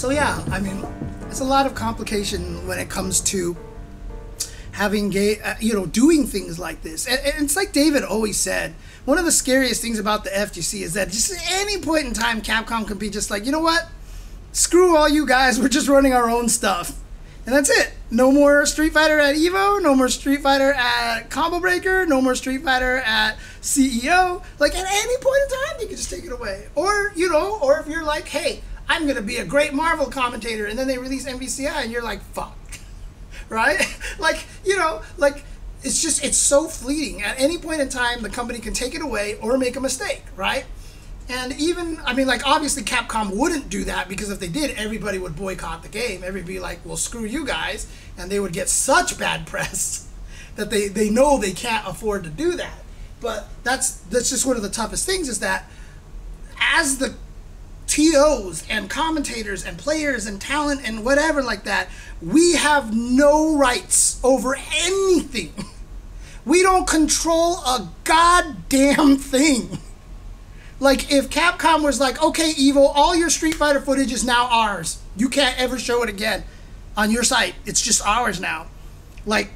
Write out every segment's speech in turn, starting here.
So yeah, I mean, it's a lot of complication when it comes to having doing things like this. And it's like David always said, one of the scariest things about the FGC is that just at any point in time, Capcom can be just like, you know what? Screw all you guys, we're just running our own stuff. And that's it. No more Street Fighter at Evo, no more Street Fighter at Combo Breaker, no more Street Fighter at CEO. Like at any point in time, you can just take it away. Or, or if you're like, hey, I'm going to be a great Marvel commentator, and then they release MVCI, and you're like, fuck. Right? Like, it's so fleeting. At any point in time, the company can take it away or make a mistake, right? And even, I mean, like, obviously Capcom wouldn't do that, because if they did, everybody would boycott the game. Everybody would be like, well, screw you guys. And they would get such bad press that they know they can't afford to do that. But that's just one of the toughest things, is that as the TOs and commentators and players and talent and whatever like that, we have no rights over anything. We don't control a goddamn thing. Like, if Capcom was like, okay, Evo, all your Street Fighter footage is now ours. You can't ever show it again on your site. It's just ours now. Like,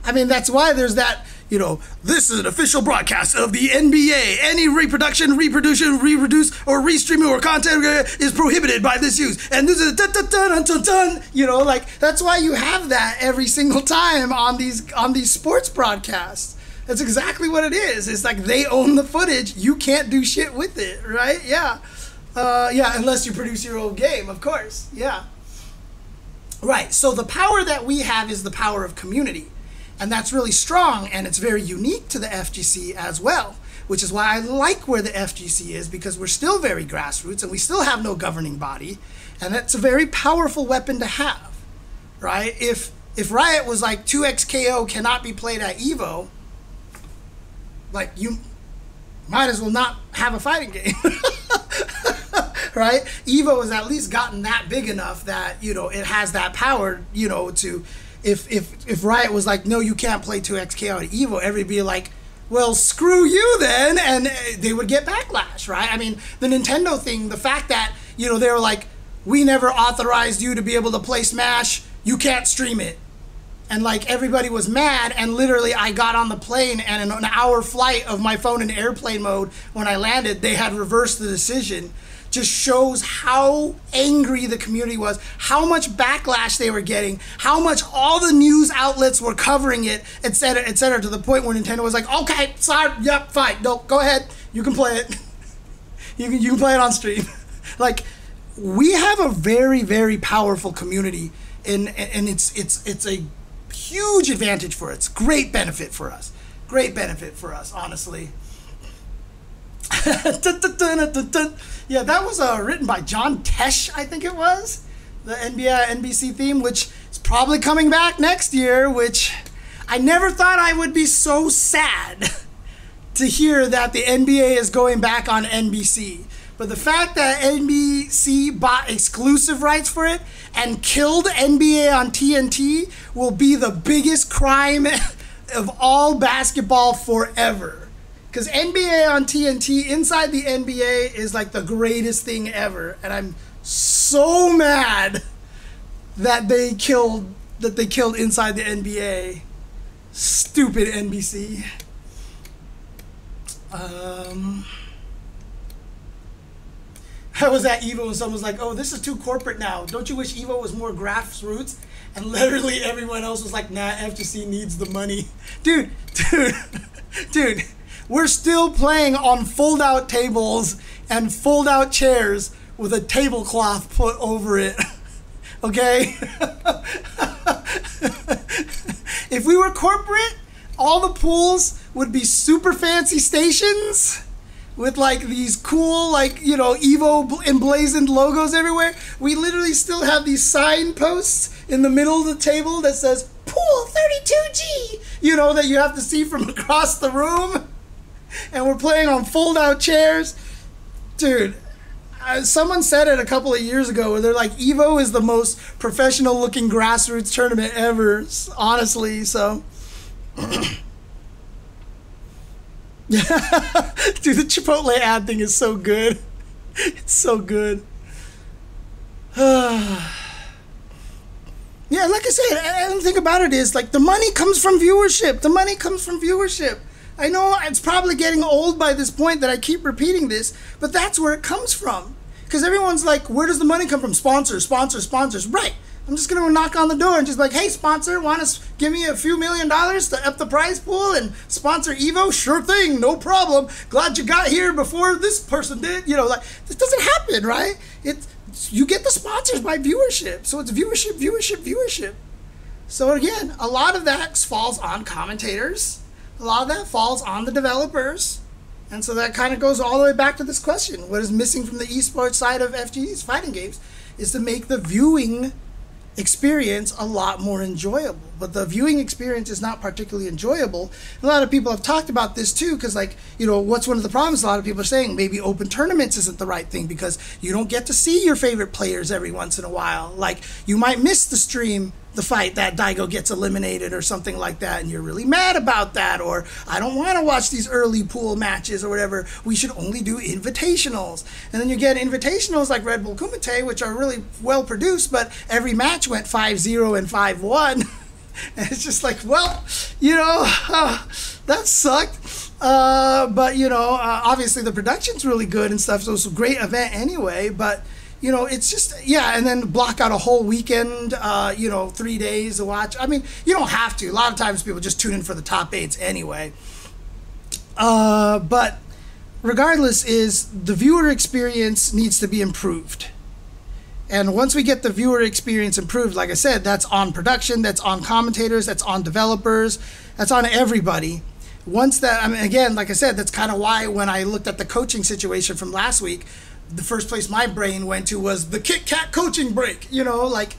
I mean, that's why there's that, this is an official broadcast of the NBA. Any reproduction, reproduce, or restreaming or content is prohibited by this use. And this is like, that's why you have that every single time on these sports broadcasts. That's exactly what it is. It's like they own the footage. You can't do shit with it, right? Yeah. Yeah, unless you produce your own game, of course. Yeah. Right. So the power that we have is the power of community. And that's really strong, and it's very unique to the FGC as well, which is why I like where the FGC is, because we're still very grassroots and we still have no governing body, and that's a very powerful weapon to have, right? If Riot was like 2XKO cannot be played at Evo, like, you might as well not have a fighting game. Right? Evo has at least gotten that big enough that, it has that power, to... If Riot was like, no, you can't play 2XKO at Evo, everybody would be like, well, screw you then, and they would get backlash, right? I mean, the Nintendo thing, the fact that, they were like, we never authorized you to be able to play Smash, you can't stream it. And like, everybody was mad, and literally I got on the plane, and in an hour flight of my phone in airplane mode, when I landed, they had reversed the decision. Just shows how angry the community was, how much backlash they were getting, how much all the news outlets were covering it, etc., to the point where Nintendo was like, okay, sorry, yep, fine, no, go ahead, you can play it. you can play it on stream. Like, we have a very, very powerful community, and it's a huge advantage for us. Great benefit for us. Great benefit for us, honestly. Yeah, that was written by John Tesh, I think it was. The NBA On NBC theme, which is probably coming back next year, which I never thought I would be so sad to hear that the NBA is going back on NBC. But the fact that NBC bought exclusive rights for it and killed NBA on TNT will be the biggest crime of all basketball forever. Because NBA on TNT, inside the NBA, is like the greatest thing ever. And I'm so mad that they killed inside the NBA. Stupid NBC. I was at Evo and someone was like, oh, this is too corporate now. Don't you wish Evo was more grassroots? And literally everyone else was like, nah, FGC needs the money. Dude. We're still playing on fold-out tables and fold-out chairs with a tablecloth put over it. Okay? If we were corporate, all the pools would be super fancy stations with like these cool, like, Evo emblazoned logos everywhere. We literally still have these signposts in the middle of the table that says Pool 32G, that you have to see from across the room. And we're playing on fold-out chairs. Dude, someone said it a couple of years ago where they're like, Evo is the most professional-looking grassroots tournament ever, honestly, so. Dude, the Chipotle ad thing is so good. It's so good. Yeah, like I said, and the thing about it is, like, the money comes from viewership. The money comes from viewership. I know it's probably getting old by this point that I keep repeating this, but that's where it comes from. Because everyone's like, where does the money come from? Sponsors, sponsors, sponsors. Right. I'm just going to knock on the door and just like, hey, sponsor, want to give me a few $1 million to up the prize pool and sponsor Evo? Sure thing, no problem. Glad you got here before this person did. You know, like, this doesn't happen, right? You get the sponsors by viewership. So it's viewership, viewership, viewership. So again, a lot of that falls on commentators. A lot of that falls on the developers. And so that kind of goes all the way back to this question. What is missing from the esports side of FGC's fighting games is to make the viewing experience a lot more enjoyable. But the viewing experience is not particularly enjoyable. A lot of people have talked about this too, because, like, you know, what's one of the problems? A lot of people are saying maybe open tournaments isn't the right thing because you don't get to see your favorite players every once in a while. Like, you might miss the stream, the fight that DAIGO gets eliminated or something like that, and you're really mad about that, or I don't want to watch these early pool matches or whatever. We should only do invitationals. And then you get invitationals like Red Bull Kumite, which are really well produced, but every match went 5-0 and 5-1. And it's just like, well, you know, that sucked. But, you know, obviously the production's really good and stuff, so it's a great event anyway, but you know, it's just, yeah, and then block out a whole weekend, you know, 3 days to watch. I mean, you don't have to. A lot of times people just tune in for the top 8s anyway. But regardless, is the viewer experience needs to be improved. And once we get the viewer experience improved, like I said, that's on production, that's on commentators, that's on developers, that's on everybody. Once that, I mean, again, like I said, that's kind of why when I looked at the coaching situation from last week, the first place my brain went to was the Kit Kat coaching break. You know, like,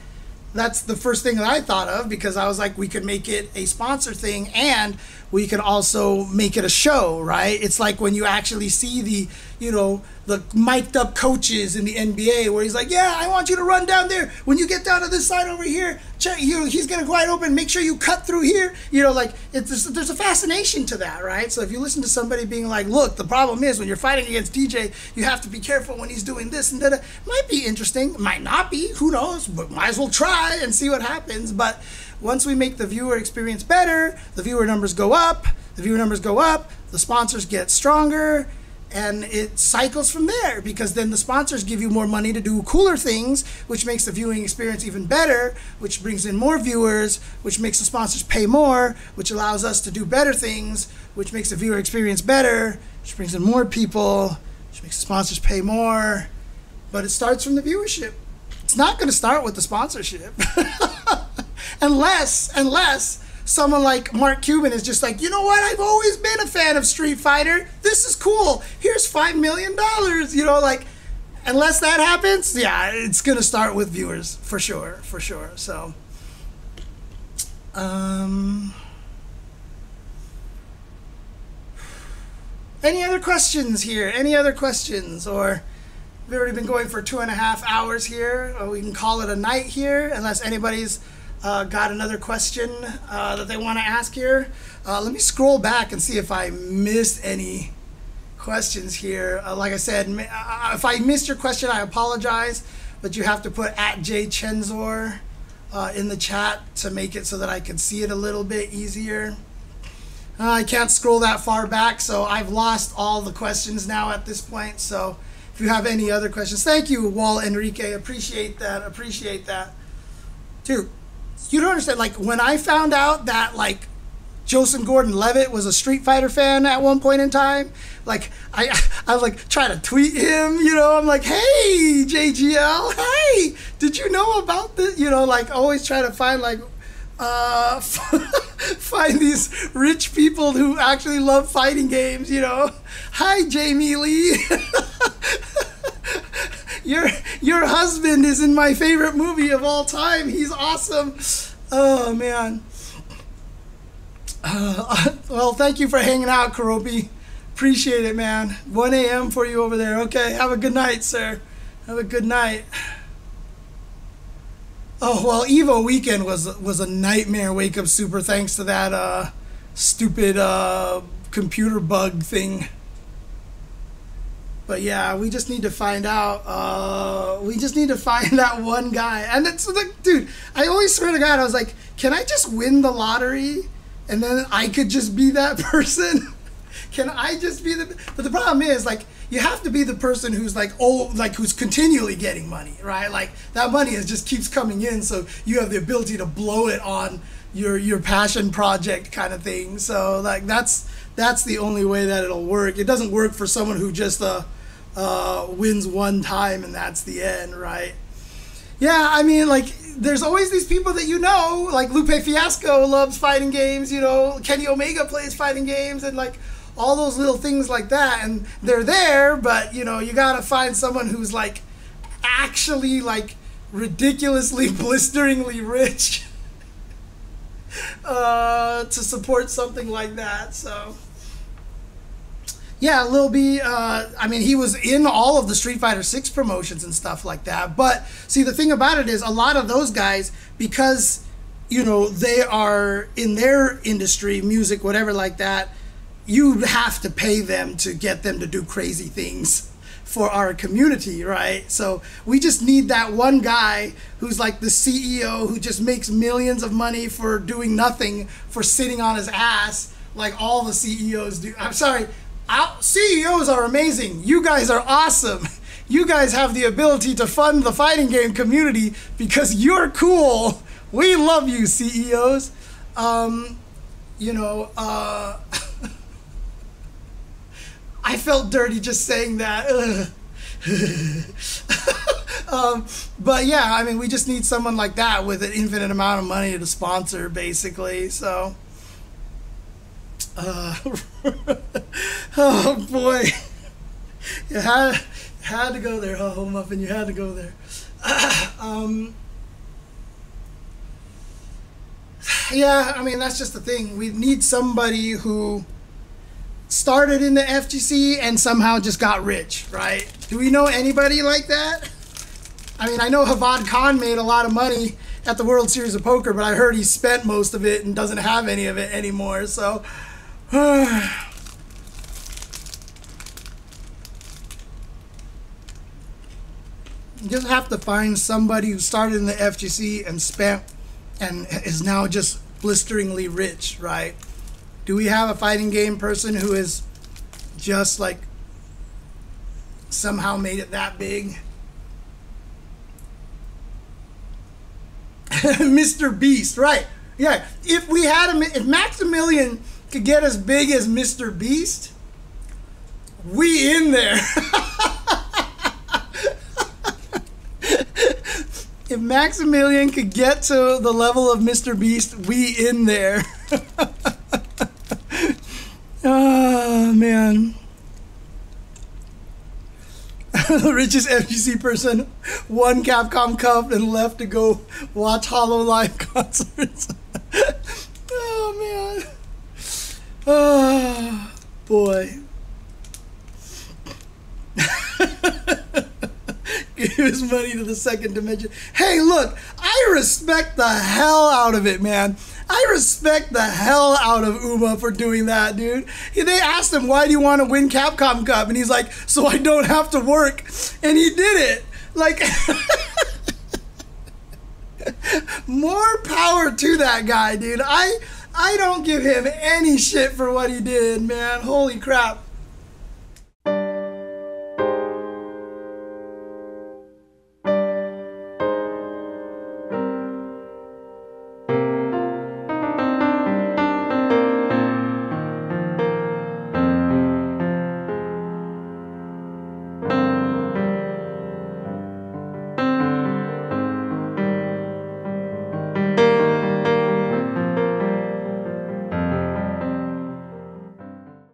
that's the first thing that I thought of, because I was like, we could make it a sponsor thing and we could also make it a show, right? It's like when you actually see the, you know, the mic'd up coaches in the NBA where he's like, yeah, I want you to run down there. When you get down to this side over here, check, he's going to go wide open. Make sure you cut through here. You know, like, there's a fascination to that, right? So if you listen to somebody being like, look, the problem is when you're fighting against DJ, you have to be careful when he's doing this and that. It might be interesting. It might not be. Who knows? But might as well try and see what happens. But once we make the viewer experience better, the viewer numbers go up. The viewer numbers go up. The sponsors get stronger. And it cycles from there, because then the sponsors give you more money to do cooler things, which makes the viewing experience even better, which brings in more viewers, which makes the sponsors pay more, which allows us to do better things, which makes the viewer experience better, which brings in more people, which makes the sponsors pay more. But it starts from the viewership. It's not going to start with the sponsorship. unless someone like Mark Cuban is just like, you know what, I've always been a fan of Street Fighter. This is cool. Here's $5 million. You know, like, unless that happens, yeah, it's going to start with viewers, for sure, for sure. So, any other questions here? Any other questions? Or we've already been going for 2.5 hours here. Or we can call it a night here, unless anybody's got another question that they want to ask here. Let me scroll back and see if I missed any questions here. Like I said, if I missed your question, I apologize, but you have to put @JChenzor in the chat to make it so that I can see it a little bit easier. I can't scroll that far back, so I've lost all the questions now at this point. So if you have any other questions, thank you, Wall Enrique. Appreciate that. Appreciate that. Dude, you don't understand, like, when I found out that, like, Joseph Gordon-Levitt was a Street Fighter fan at one point in time, like, I was like trying to tweet him, you know, I'm like, hey, JGL, hey, did you know about this? You know, like, always try to find, like, find these rich people who actually love fighting games, you know. Hi, Jamie Lee. Your husband is in my favorite movie of all time. He's awesome. Oh, man. Well, thank you for hanging out, Karopi. Appreciate it, man. 1 a.m. for you over there. Okay, have a good night, sir. Have a good night. Oh, well, Evo weekend was a nightmare wake-up super thanks to that stupid computer bug thing. But yeah, we just need to find out. We just need to find that one guy. And it's like, dude, I always swear to God, I was like, can I just win the lottery and then I could just be that person? Can I just be the... But the problem is, like, you have to be the person who's like, oh, like who's continually getting money, right? Like that money just keeps coming in, so you have the ability to blow it on your passion project kind of thing. So like that's the only way that it'll work. It doesn't work for someone who just wins one time and that's the end, right? Yeah, I mean, like, there's always these people that you know, like Lupe Fiasco loves fighting games, you know, Kenny Omega plays fighting games, and like all those little things like that, and they're there, but you know, you gotta find someone who's like actually like ridiculously blisteringly rich to support something like that. So yeah, Lil B, I mean, he was in all of the Street Fighter 6 promotions and stuff like that. But see, the thing about it is a lot of those guys, because, you know, they are in their industry, music, whatever like that, you have to pay them to get them to do crazy things for our community, right? So we just need that one guy who's like the CEO who just makes millions of money for doing nothing, for sitting on his ass like all the CEOs do. I'm sorry. CEOs are amazing. You guys are awesome. You guys have the ability to fund the fighting game community because you're cool. We love you, CEOs. You know, I felt dirty just saying that. But yeah, I mean, we just need someone like that with an infinite amount of money to sponsor, basically. So. Oh boy, you had to go there, oh Muffin, you had to go there. Yeah, I mean, that's just the thing. We need somebody who started in the FGC and somehow just got rich, right? Do we know anybody like that? I mean, I know Havad Khan made a lot of money at the World Series of Poker, but I heard he spent most of it and doesn't have any of it anymore, so you just have to find somebody who started in the FGC and spent and is now just blisteringly rich, right? Do we have a fighting game person who is just like somehow made it that big? Mr. Beast, right? Yeah, if we had if Maximilian could get as big as Mr. Beast, we in there. If Maximilian could get to the level of Mr. Beast, we in there. Oh, man. The richest FGC person won Capcom Cup and left to go watch HoloLive concerts. Oh, man. Oh, boy. Give his money to the second dimension. Hey, look, I respect the hell out of it, man. I respect the hell out of Uma for doing that, dude. They asked him, why do you want to win Capcom Cup? And he's like, so I don't have to work. And he did it. Like, more power to that guy, dude. I don't give him any shit for what he did, man. Holy crap.